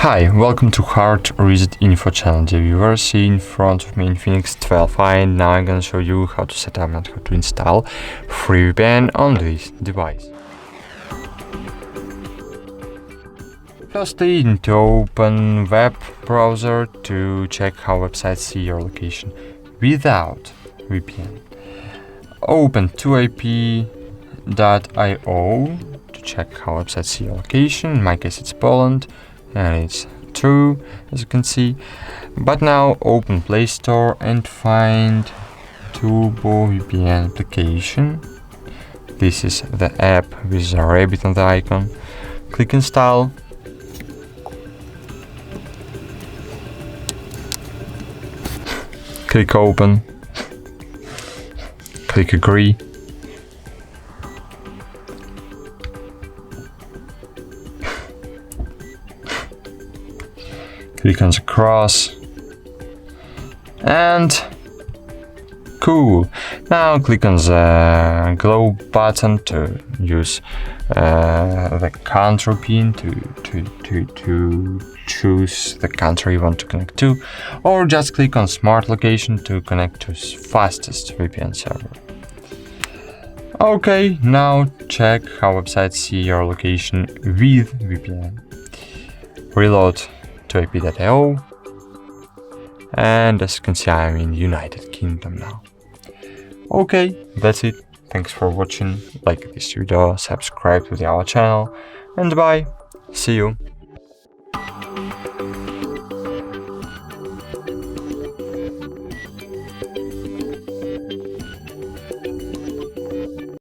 Hi, welcome to HardReset.Info channel. The viewer see in front of me INFINIX 12i, and now I'm gonna show you how to set up and how to install free VPN on this device. Firstly, you need to open web browser to check how websites see your location without VPN. Open 2ip.io to check how websites see your location. In my case, it's Poland. And it's true, as you can see. But now open Play Store and find Turbo VPN application. This is the app with a rabbit on the icon. Click install. Click open. Click agree. Click on the cross, and cool. Now click on the globe button to use the country pin to choose the country you want to connect to, or just click on smart location to connect to fastest VPN server. Okay, now check how websites see your location with VPN. Reload to ip.io, and as you can see, I'm in United Kingdom now. Okay, that's it. Thanks for watching. Like this video, subscribe to our channel, and bye. See you.